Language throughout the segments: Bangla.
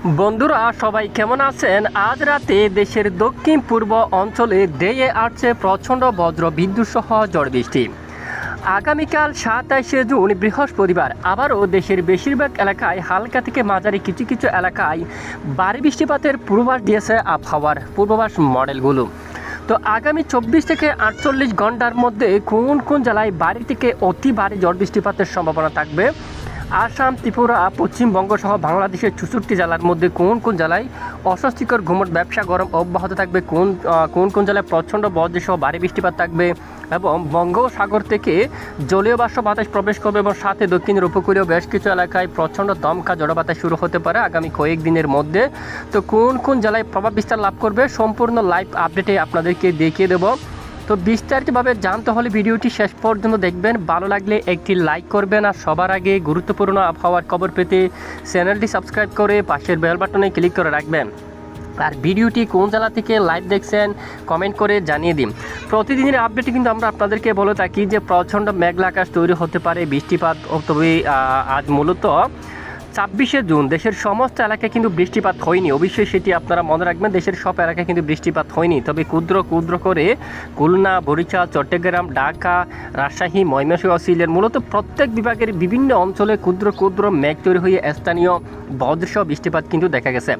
বন্ধুরা সবাই কেমন আছেন? আজ রাতে দেশের দক্ষিণ পূর্ব অঞ্চলে ধেয়ে আসছে প্রচণ্ড বজ্র বিদ্যুৎ সহ ঝড় বৃষ্টি। আগামীকাল 27শে জুন বৃহস্পতিবার আবারও দেশের বেশিরভাগ এলাকায় হালকা থেকে মাঝারি কিছু কিছু এলাকায় ভারী বৃষ্টিপাতের পূর্বাভাস দিয়েছে আবহাওয়ার পূর্বাভাস মডেলগুলো। তো আগামী 24 থেকে 48 ঘন্টার মধ্যে কোন কোন জেলায় ভারী থেকে অতি ভারী ঝড় বৃষ্টিপাতের সম্ভাবনা থাকবে, আসাম, ত্রিপুরা, পশ্চিমবঙ্গ সহ বাংলাদেশের 64 জেলার মধ্যে কোন কোন জেলায় অস্বস্তিকর ঘুমট ব্যবসা গরম অব্যাহত থাকবে, কোন কোন জেলায় প্রচণ্ড বজ্রসহ ভারী বৃষ্টিপাত থাকবে এবং বঙ্গোপসাগর থেকে জলীয় বাষ্প বাতাস প্রবেশ করবে এবং সাথে দক্ষিণের উপকূলীয় বেশ কিছু এলাকায় প্রচণ্ড দমকা ঝড়ো বাতাস শুরু হতে পারে আগামী কয়েকদিনের মধ্যে। তো কোন কোন জেলায় প্রভাব বিস্তার লাভ করবে সম্পূর্ণ লাইভ আপডেটে আপনাদেরকে দেখিয়ে দেব। তো বিস্তারিতভাবে জানতে হলে ভিডিওটি শেষ পর্যন্ত দেখবেন। ভালো লাগলে একটি লাইক করবেন আর সবার আগে গুরুত্বপূর্ণ আবহাওয়ার খবর পেতে চ্যানেলটি সাবস্ক্রাইব করে পাশের বেল বাটনে ক্লিক করে রাখবেন। আর ভিডিওটি কোন জেলা থেকে লাইভ দেখছেন কমেন্ট করে জানিয়ে দিন। প্রতিদিনের আপডেটে কিন্তু আমরা আপনাদেরকে বলে থাকি যে প্রচণ্ড মেঘলা আকাশ তৈরি হতে পারে, বৃষ্টিপাত। তবে আজ মূলত 26শে জুন দেশের সমস্ত এলাকায় কিন্তু বৃষ্টিপাত হয়নি, অবশ্যই সেটি আপনারা মনে রাখবেন। দেশের সব এলাকায় কিন্তু বৃষ্টিপাত হয়নি, তবে ক্ষুদ্র ক্ষুদ্র করে খুলনা, বরিশাল, চট্টগ্রাম, ঢাকা, রাজশাহী, ময়মনসিংহ, সিলেট মূলত প্রত্যেক বিভাগের বিভিন্ন অঞ্চলে ক্ষুদ্র ক্ষুদ্র মেঘ তৈরি হয়ে স্থানীয় বজ্রসহ বৃষ্টিপাত কিন্তু দেখা গেছে।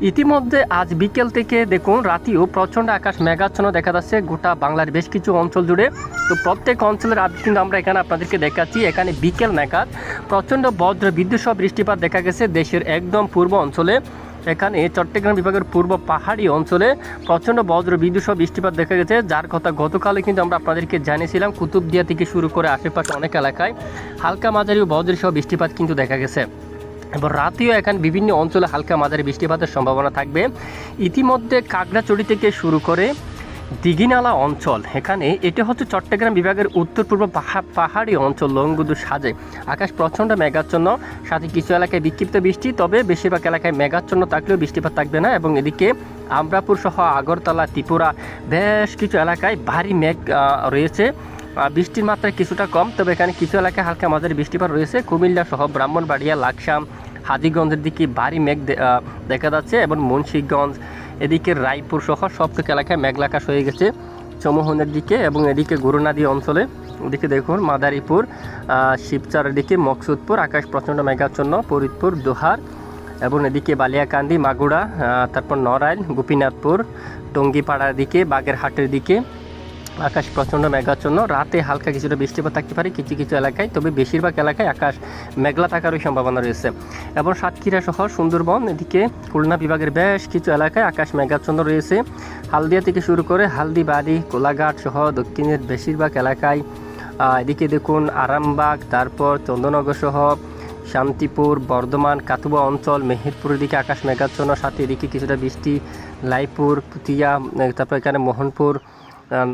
ইতিমধ্যে আজ বিকেল থেকে দেখুন রাতেও প্রচণ্ড আকাশ মেঘাচ্ছন্ন দেখা যাচ্ছে গোটা বাংলার বেশ কিছু অঞ্চল জুড়ে। তো প্রত্যেক অঞ্চলের আপডেট কিন্তু আমরা এখানে আপনাদেরকে দেখাচ্ছি। এখানে বিকেল নাগাদ প্রচণ্ড বজ্র বিদ্যুৎ সহ বৃষ্টিপাত দেখা গেছে দেশের একদম পূর্ব অঞ্চলে। এখানে চট্টগ্রাম বিভাগের পূর্ব পাহাড়ি অঞ্চলে প্রচণ্ড বজ্র বিদ্যুৎ সহ বৃষ্টিপাত দেখা গেছে, যার কথা গতকালে কিন্তু আমরা আপনাদেরকে জানিয়েছিলাম। কুতুবদিয়া থেকে শুরু করে আশেপাশে অনেক এলাকায় হালকা মাঝারি ও বজ্র সহ বৃষ্টিপাত কিন্তু দেখা গেছে এবং রাতেও এখানে বিভিন্ন অঞ্চলে হালকা মাঝারি বৃষ্টিপাতের সম্ভাবনা থাকবে। ইতিমধ্যে কাকড়াছড়ি থেকে শুরু করে দিঘিনালা অঞ্চল, এখানে এটা হচ্ছে চট্টগ্রাম বিভাগের উত্তর পূর্ব পাহাড়ি অঞ্চল লংগুদু সাজে আকাশ প্রচণ্ড মেঘাচ্ছন্ন, সাথে কিছু এলাকায় বিক্ষিপ্ত বৃষ্টি, তবে বেশিরভাগ এলাকায় মেঘাচ্ছন্ন থাকলেও বৃষ্টিপাত থাকবে না। এবং এদিকে আমরাপুর সহ আগরতলা, ত্রিপুরা বেশ কিছু এলাকায় ভারী মেঘ রয়েছে, বৃষ্টির মাত্রা কিছুটা কম, তবে এখানে কিছু এলাকায় হালকা মাঝারি বৃষ্টিপাত রয়েছে। কুমিল্লা সহ ব্রাহ্মণবাড়িয়া, লাকসাম, হাজীগঞ্জের দিকে ভারী মেঘ দেখা যাচ্ছে এবং মুন্সিগঞ্জ, এদিকে রায়পুর সহ সবটুকু এলাকায় মেঘলা আকাশ হয়ে গেছে চৌমোহনের দিকে। এবং এদিকে গুরুনাদি অঞ্চলে এদিকে দেখুন মাদারীপুর, শিবচরের দিকে মকসুদপুর আকাশ প্রচণ্ড মেঘাচ্ছন্ন, ফরিদপুর, দোহার এবং এদিকে বালিয়াকান্দি, মাগুরা, তারপর নড়াইল, গোপীনাথপুর, টঙ্গিপাড়ার দিকে, বাগেরহাটের দিকে আকাশ প্রচণ্ড মেঘাচ্ছন্ন। রাতে হালকা কিছুটা বৃষ্টিপাত থাকতে পারে কিছু কিছু এলাকায়, তবে বেশিরভাগ এলাকায় আকাশ মেঘলা থাকারও সম্ভাবনা রয়েছে। এবং সাতক্ষীরা সহ সুন্দরবন, এদিকে খুলনা বিভাগের বেশ কিছু এলাকায় আকাশ মেঘাচ্ছন্ন রয়েছে। হালদিয়া থেকে শুরু করে হালদিবাড়ি, কোলাঘাট সহ দক্ষিণের বেশিরভাগ এলাকায়, এদিকে দেখুন আরামবাগ, তারপর চন্দননগর সহ শান্তিপুর, বর্ধমান, কাতুয়া অঞ্চল, মেহেরপুরের দিকে আকাশ মেঘাচ্ছন্ন, সাথে এদিকে কিছুটা বৃষ্টি লাইপুর, পুতিয়া, তারপর এখানে মোহনপুর,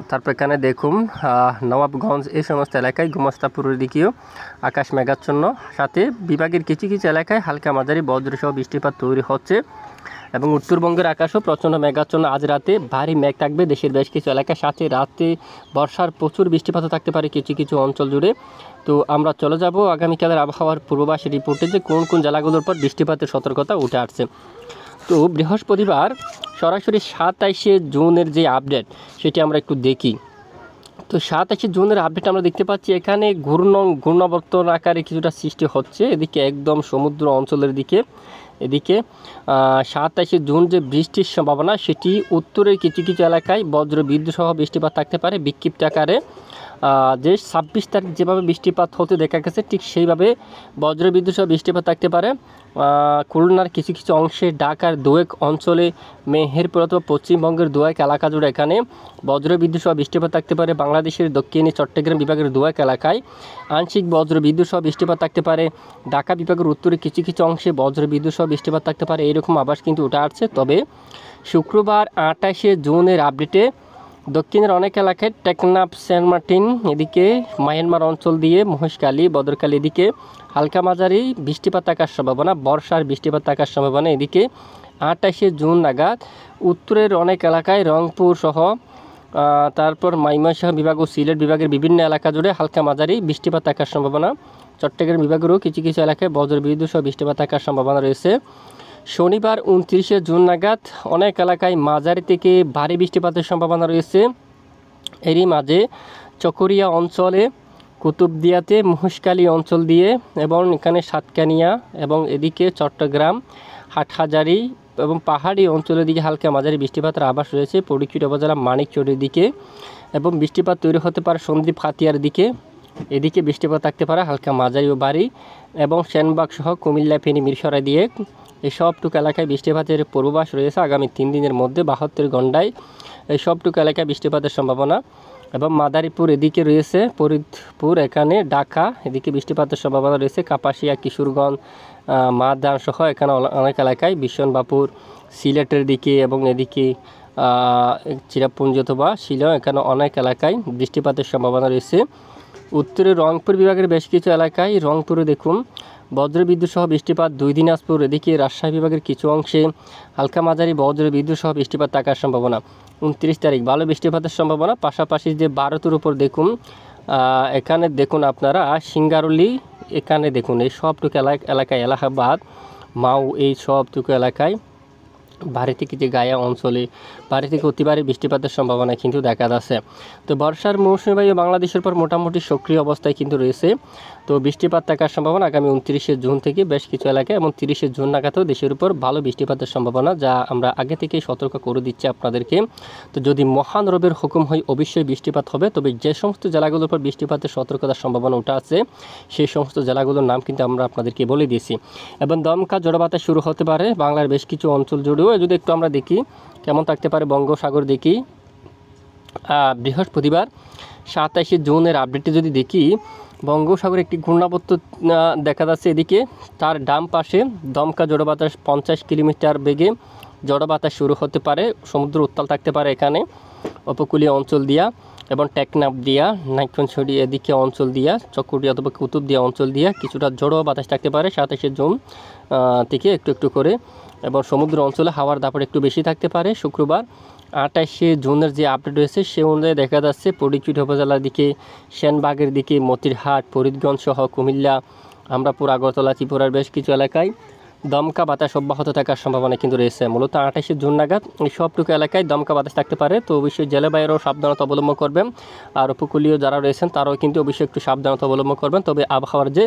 তারপর এখানে দেখুন নবাবগঞ্জ, এই সমস্ত এলাকায় গুমস্তাপুরের দিকেও আকাশ মেঘাচ্ছন্ন, সাথে বিভাগের কিছু কিছু এলাকায় হালকা মাঝারি বজ্রসহ বৃষ্টিপাত তৈরি হচ্ছে। এবং উত্তরবঙ্গের আকাশও প্রচণ্ড মেঘাচ্ছন্ন, আজ রাতে ভারী মেঘ থাকবে দেশের বেশ কিছু এলাকায়, সাথে রাতে বর্ষার প্রচুর বৃষ্টিপাতও থাকতে পারে কিছু কিছু অঞ্চল জুড়ে। তো আমরা চলে যাব আগামীকালের আবহাওয়ার পূর্বাভাস রিপোর্টে যে কোন কোন জেলাগুলোর পর বৃষ্টিপাতের সতর্কতা উঠে আসছে। তো বৃহস্পতিবার সরাসরি 27শে জুনের যে আপডেট সেটি আমরা একটু দেখি। তো 27শে জুনের আপডেট আমরা দেখতে পাচ্ছি এখানে ঘূর্ণাবর্তন আকারে কিছুটা সৃষ্টি হচ্ছে এদিকে একদম সমুদ্র অঞ্চলের দিকে। এদিকে 27শে জুন যে বৃষ্টির সম্ভাবনা সেটি উত্তরের কিছু কিছু এলাকায় বজ্র বিদ্যুৎ সহ বৃষ্টিপাত থাকতে পারে বিক্ষিপ্ত আকারে। যে 26 তারিখ যেভাবে বৃষ্টিপাত হতে দেখা গেছে ঠিক সেইভাবে বজ্রবিদ্যুৎ সহ বৃষ্টিপাত থাকতে পারে খুলনার কিছু কিছু অংশে, ঢাকার দোয়েক অঞ্চলে, মেহেরপুর অথবা পশ্চিমবঙ্গের দোয়েক এলাকা জুড়ে এখানে বজ্রবিদ্যুৎ সহ বৃষ্টিপাত থাকতে পারে। বাংলাদেশের দক্ষিণে চট্টগ্রাম বিভাগের দোয়েক এলাকায় আংশিক বজ্রবিদ্যুৎ সহ বৃষ্টিপাত থাকতে পারে। ঢাকা বিভাগের উত্তরে কিছু কিছু অংশে বজ্রবিদ্যুৎ সহ বৃষ্টিপাত থাকতে পারে, এইরকম আভাস কিন্তু উঠে আসছে। তবে শুক্রবার 28শে জুনের আপডেটে দক্ষিণের অনেক এলাকায় টেকনাফ, সেন্ট মার্টিন, এদিকে মায়ানমার অঞ্চল দিয়ে মহেশখালী, বদরখালী এদিকে হালকা মাঝারি বৃষ্টিপাত থাকার সম্ভাবনা, বর্ষার বৃষ্টিপাত থাকার সম্ভাবনা। এদিকে 28শে জুন নাগাদ উত্তরের অনেক এলাকায় রংপুর সহ তারপর ময়মনসিংহ বিভাগ ও সিলেট বিভাগের বিভিন্ন এলাকা জুড়ে হালকা মাঝারি বৃষ্টিপাত থাকার সম্ভাবনা। চট্টগ্রাম বিভাগেরও কিছু কিছু এলাকায় বজ্রবিদ্যুৎ সহ বৃষ্টিপাত থাকার সম্ভাবনা রয়েছে। শনিবার 29শে জুন নাগাদ অনেক এলাকায় মাঝারি থেকে ভারী বৃষ্টিপাতের সম্ভাবনা রয়েছে। এরই মাঝে চকরিয়া অঞ্চলে, কুতুবদিয়াতে, মহেশখালী অঞ্চল দিয়ে এবং এখানে সাতকানিয়া এবং এদিকে চট্টগ্রাম, হাটহাজারী এবং পাহাড়ি অঞ্চলের দিকে হালকা মাঝারি বৃষ্টিপাতের আভাস রয়েছে। পরিচিত উপজেলা মানিকচরের দিকে এবং বৃষ্টিপাত তৈরি হতে পারে সন্দ্বীপ হাতিয়ার দিকে, এদিকে বৃষ্টিপাত থাকতে পারে হালকা মাঝারি ও ভারী এবং সেনবাগ সহ কুমিল্লা, ফেনী, মিরসরাই দিয়ে এই সবটুকু এলাকায় বৃষ্টিপাতের পূর্বাভাস রয়েছে আগামী 3 দিনের মধ্যে 72 ঘন্টায় এই সবটুকু এলাকায় বৃষ্টিপাতের সম্ভাবনা। এবং মাদারীপুর এদিকে রয়েছে, ফরিদপুর, এখানে ঢাকা এদিকে বৃষ্টিপাতের সম্ভাবনা রয়েছে। কাপাসিয়া, কিশোরগঞ্জ, মাদান সহ এখানে অনেক এলাকায়, বিশ্বনবাপুর, সিলেটের দিকে এবং এদিকে চিরাপুঞ্জি অথবা শিলং, এখানে অনেক এলাকায় বৃষ্টিপাতের সম্ভাবনা রয়েছে। উত্তরে রংপুর বিভাগের বেশ কিছু এলাকায়, রংপুরে দেখুন বজ্রবিদ্যুৎ সহ বৃষ্টিপাত। 2 দিনাজপুর এদিকে রাজশাহী বিভাগের কিছু অংশে হালকা মাঝারি বজ্রবিদ্যুৎ সহ বৃষ্টিপাত থাকার সম্ভাবনা। 29 তারিখ ভালো বৃষ্টিপাতের সম্ভাবনা। পাশাপাশি যে ভারতের উপর দেখুন, এখানে দেখুন আপনারা সিঙ্গারুলি, এখানে দেখুন এই সবটুকু এলাকায়, এলাহাবাদ, মাও, এই সবটুকু এলাকায় ভারী থেকে যে গায়া অঞ্চলে ভারী থেকে অতি ভারী বৃষ্টিপাতের সম্ভাবনা কিন্তু দেখা যাচ্ছে। তো বর্ষার মৌসুমী বায়ু বাংলাদেশের পর মোটামুটি সক্রিয় অবস্থায় কিন্তু রয়েছে। তো বৃষ্টিপাত থাকার সম্ভাবনা আগামী 29শে জুন থেকে বেশ কিছু এলাকায় এবং 30শে জুন নাগাদও দেশের উপর ভালো বৃষ্টিপাতের সম্ভাবনা, যা আমরা আগে থেকেই সতর্ক করে দিচ্ছি আপনাদেরকে। তো যদি মহান রবের হুকুম হয় অবশ্যই বৃষ্টিপাত হবে। তবে যে সমস্ত জেলাগুলোর উপর বৃষ্টিপাতের সতর্কতার সম্ভাবনা উঠে আছে সেই সমস্ত জেলাগুলোর নাম কিন্তু আমরা আপনাদেরকে বলে দিয়েছি। এবং দমকা ঝড়ো বাতাস শুরু হতে পারে বাংলার বেশ কিছু অঞ্চল জুড়েও। যদি একটু আমরা দেখি কেমন থাকতে পারে বঙ্গোসাগর দেখি, বৃহস্পতিবার 27শে জুনের আপডেটটি যদি দেখি, বঙ্গোসাগরে একটি ঘূর্ণাবর্ত দেখা যাচ্ছে। এদিকে তার ডান পাশে দমকা ঝড়ো বাতাস 50 কিলোমিটার বেগে ঝড়ো বাতাস শুরু হতে পারে। সমুদ্র উত্তাল থাকতে পারে এখানে উপকূলীয় অঞ্চল দিয়া এবং টেকনাফ দিয়া, নাইক্ষণছড়ি এদিকে অঞ্চল দিয়া, চকরিয়া অথবা কুতুবদিয়া অঞ্চল দিয়া কিছুটা ঝড়ো বাতাস থাকতে পারে 27শে জুন থেকে একটু একটু করে। এবং সমুদ্র অঞ্চলে হাওয়ার দাপট একটু বেশি থাকতে পারে। শুক্রবার 28শে জুনের যে আপডেট রয়েছে সে অনুযায়ী দেখা যাচ্ছে পরিচিত উপজেলার দিকে, সেনবাগের দিকে, মতিরহাট, ফরিদগঞ্জ সহ কুমিল্লা, আমরাপুর, আগরতলা, ত্রিপুরার বেশ কিছু এলাকায় দমকা বাতাস অব্যাহত থাকার সম্ভাবনা কিন্তু রয়েছে। মূলত 28শে জুন নাগাদ এই সবটুকু এলাকায় দমকা বাতাস থাকতে পারে। তো অবশ্যই জেলেবাইয়েরও সাবধানতা অবলম্বন করবেন, আর উপকূলীয় যারা রয়েছেন তারাও কিন্তু অবশ্যই একটু সাবধানতা অবলম্বন করবেন। তবে আবহাওয়ার যে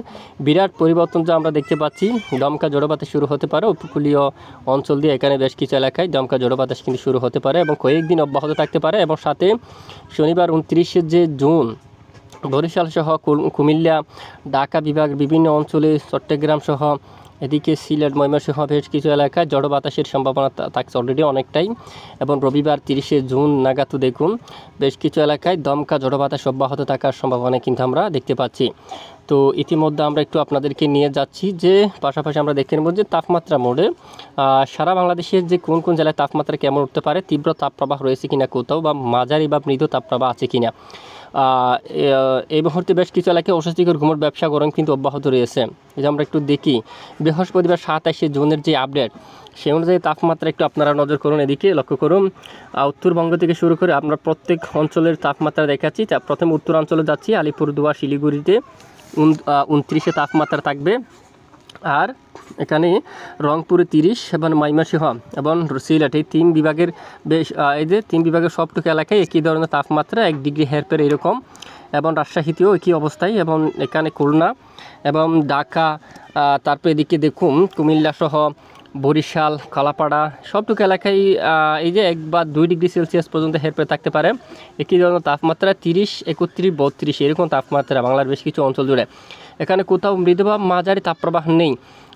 বিরাট পরিবর্তন যা আমরা দেখতে পাচ্ছি, দমকা ঝড়ো বাতাস শুরু হতে পারে উপকূলীয় অঞ্চল দিয়ে, এখানে বেশ কিছু এলাকায় দমকা ঝড়ো বাতাস কিন্তু শুরু হতে পারে এবং কয়েকদিন অব্যাহত থাকতে পারে। এবং সাথে শনিবার 29শে যে জুন বরিশাল সহ কুমিল্লা, ঢাকা বিভাগ বিভিন্ন অঞ্চলে, চট্টগ্রাম সহ এদিকে সিলেট, ময়মনসিংহ বেশ কিছু এলাকায় ঝড়ো বাতাসের সম্ভাবনা থাকছে অলরেডি অনেকটাই। এবং রবিবার 30শে জুন নাগাদ দেখুন বেশ কিছু এলাকায় দমকা ঝড়ো বাতাস অব্যাহত থাকার সম্ভাবনা কিন্তু আমরা দেখতে পাচ্ছি। তো ইতিমধ্যে আমরা একটু আপনাদেরকে নিয়ে যাচ্ছি যে পাশাপাশি আমরা দেখে নেব যে তাপমাত্রা মোডে সারা বাংলাদেশের যে কোন কোন জেলায় তাপমাত্রা কেমন উঠতে পারে, তীব্র তাপপ্রবাহ রয়েছে কিনা কোথাও, বা মাঝারি বা মৃদু তাপপ্রবাহ আছে কিনা। এই মুহূর্তে বেশ কিছু এলাকায় অস্বস্তিকর ঘুমোর ব্যবসা গরম কিন্তু অব্যাহত রয়েছে। এই যে আমরা একটু দেখি বৃহস্পতিবার 27শে জুনের যে আপডেট সে অনুযায়ী তাপমাত্রা একটু আপনারা নজর করুন, এদিকে লক্ষ্য করুন। উত্তরবঙ্গ থেকে শুরু করে আমরা প্রত্যেক অঞ্চলের তাপমাত্রা দেখাচ্ছি। প্রথমে উত্তরাঞ্চলে যাচ্ছি, আলিপুরদুয়ার, শিলিগুড়িতে 29শে তাপমাত্রা থাকবে। আর এখানে রংপুরে 30 এবং ময়মনসিংহ এবং সিলেট এই 3 বিভাগের এই যে 3 বিভাগের সবটুকু এলাকায় একই ধরনের তাপমাত্রা 1 ডিগ্রি হেরফের এরকম। এবং রাজশাহীতেও একই অবস্থায়, এবং এখানে খুলনা এবং ঢাকা, তারপর এদিকে দেখুন কুমিল্লা সহ বরিশাল, কালাপাড়া সবটুকু এলাকায় এই যে 1 বা 2 ডিগ্রি সেলসিয়াস পর্যন্ত হেরফের থাকতে পারে। একই ধরনের তাপমাত্রা 30, 31, 32 এরকম তাপমাত্রা বাংলার বেশ কিছু অঞ্চল জুড়ে। এখানে কোথাও মৃদু বা মাঝারি তাপপ্রবাহ নেই।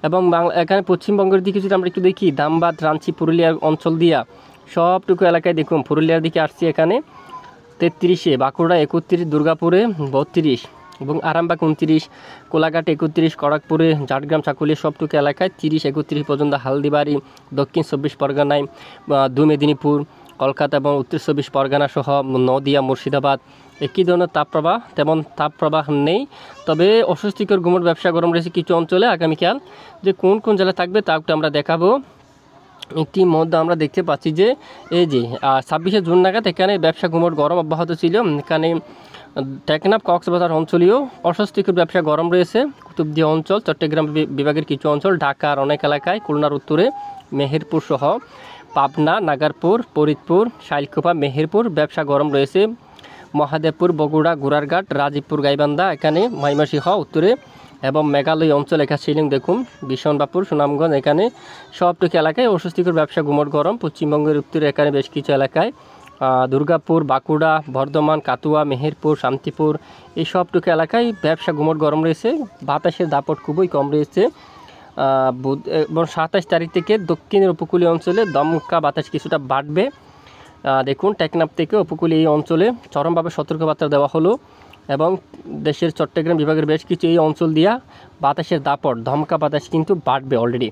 এবং এখানে পশ্চিমবঙ্গের দিকে যদি আমরা একটু দেখি, ধানবাদ, রাঞ্চি, পুরুলিয়ার অঞ্চল দিয়া সবটুকু এলাকায় দেখুন, পুরুলিয়ার দিকে আসছি এখানে 33, বাঁকুড়া 31, দুর্গাপুরে 32 এবং আরামবাগ 29, কোলাঘাট 31, খড়গপুরে, ঝাড়গ্রাম, চাকুলিয়া সবটুকু এলাকায় 30, 31 পর্যন্ত। হালদিবাড়ি, দক্ষিণ 24 পরগনায়, 2 মেদিনীপুর, কলকাতা এবং উত্তর 24 পরগনা সহ নদিয়া, মুর্শিদাবাদ একই ধরনের তাপপ্রবাহ, তেমন তাপপ্রবাহ নেই। তবে অস্বস্তিকর ঘুমোর ব্যবসা গরম রয়েছে কিছু অঞ্চলে। আগামীকাল যে কোন কোন জেলা থাকবে তা একটু আমরা দেখাবো। ইতিমধ্যে আমরা দেখতে পাচ্ছি যে এই যে 26শে জুন নাগাদ এখানে ব্যবসা ঘুমোর গরম অব্যাহত ছিল। এখানে টেকনাফ কক্সবাজার অঞ্চলীয় অস্বস্তিকর ব্যবসা গরম রয়েছে। কুতুবদিয়া অঞ্চল, চট্টগ্রাম বিভাগের কিছু অঞ্চল, ঢাকার অনেক এলাকায়, খুলনার উত্তরে মেহেরপুর সহ পাবনা, নাগারপুর, ফরিদপুর, শাইলকুপা, মেহেরপুর ব্যবসা গরম রয়েছে। মহাদেবপুর, বগুড়া, গোড়ারঘাট, রাজীবপুর, গাইবান্ধা এখানে, ময়মনসিংহ উত্তরে এবং মেঘালয় অঞ্চল এখানে শিলিং দেখুন, বিশনবাপুর, সুনামগঞ্জ এখানে সবটুকু এলাকায় অস্বস্তিকর ব্যবসা গুমট গরম। পশ্চিমবঙ্গের উত্তরে এখানে বেশ কিছু এলাকায়, দুর্গাপুর, বাঁকুড়া, বর্ধমান, কাতুয়া, মেহেরপুর, শান্তিপুর এই সবটুকু এলাকায় ব্যবসা গুমট গরম রয়েছে। বাতাসের দাপট খুবই কম রয়েছে। এবং 27 তারিখ থেকে দক্ষিণের উপকূলীয় অঞ্চলে দমকা বাতাস কিছুটা বাড়বে। দেখুন টেকনাফ থেকে উপকূলীয় এই অঞ্চলে চরমভাবে সতর্কবার্তা দেওয়া হলো এবং দেশের চট্টগ্রাম বিভাগের বেশ কিছু এই অঞ্চল দিয়া বাতাসের দাপট ধমকা বাতাস কিন্তু বাড়বে অলরেডি।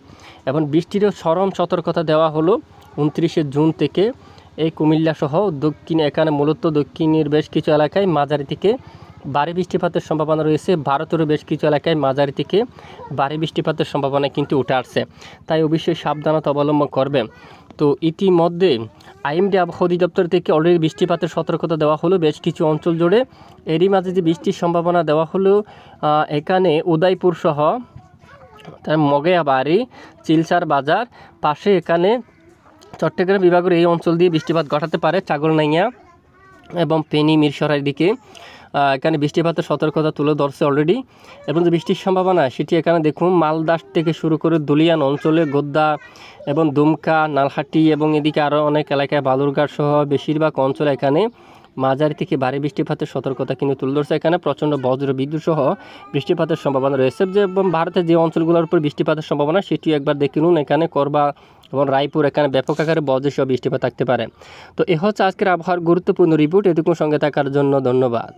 এবং বৃষ্টিরও চরম সতর্কতা দেওয়া হলো 29শে জুন থেকে। এই কুমিল্লা সহ দক্ষিণ এখানে মূলত দক্ষিণের বেশ কিছু এলাকায় মাঝারি থেকে ভারী বৃষ্টিপাতের সম্ভাবনা রয়েছে। ভারতেরও বেশ কিছু এলাকায় মাঝারি থেকে ভারী বৃষ্টিপাতের সম্ভাবনা কিন্তু উঠে আসছে, তাই অবশ্যই সাবধানতা অবলম্বন করবে। তো ইতিমধ্যে আইএমডি আবহাওয়া অধিদপ্তর থেকে অলরেডি বৃষ্টিপাতের সতর্কতা দেওয়া হলো বেশ কিছু অঞ্চল জুড়ে। এরই মাঝে যে বৃষ্টির সম্ভাবনা দেওয়া হলো এখানে উদয়পুর সহ তার মগেয়াবাড়ি, চিলসার বাজার পাশে এখানে চট্টগ্রাম বিভাগের এই অঞ্চল দিয়ে বৃষ্টিপাত ঘটাতে পারে। ছাগলনাইয়া এবং ফেনী, মিরসরাইয়ের দিকে এখানে বৃষ্টিপাতের সতর্কতা তুলে ধরছে অলরেডি। এবং যে বৃষ্টির সম্ভাবনা সেটি এখানে দেখুন মালদাস থেকে শুরু করে দুলিয়ান অঞ্চলে, গোদ্দা এবং দুমকা, নালহাটি এবং এদিকে আরও অনেক এলাকায় বালুরঘাট সহ বেশিরভাগ অঞ্চলে এখানে মাঝারি থেকে ভারী বৃষ্টিপাতের সতর্কতা কিন্তু তুলে ধরছে। এখানে প্রচণ্ড বজ্র বিদ্যুৎ সহ বৃষ্টিপাতের সম্ভাবনা রয়েছে। যে এবং ভারতের যে অঞ্চলগুলোর উপর বৃষ্টিপাতের সম্ভাবনা সেটিও একবার দেখে নিন। এখানে করবা এবং রায়পুর এখানে ব্যাপক আকারে বজ্র সহ বৃষ্টিপাত থাকতে পারে। তো এ হচ্ছে আজকের আবহাওয়ার গুরুত্বপূর্ণ রিপোর্ট। এটুকু সঙ্গে থাকার জন্য ধন্যবাদ।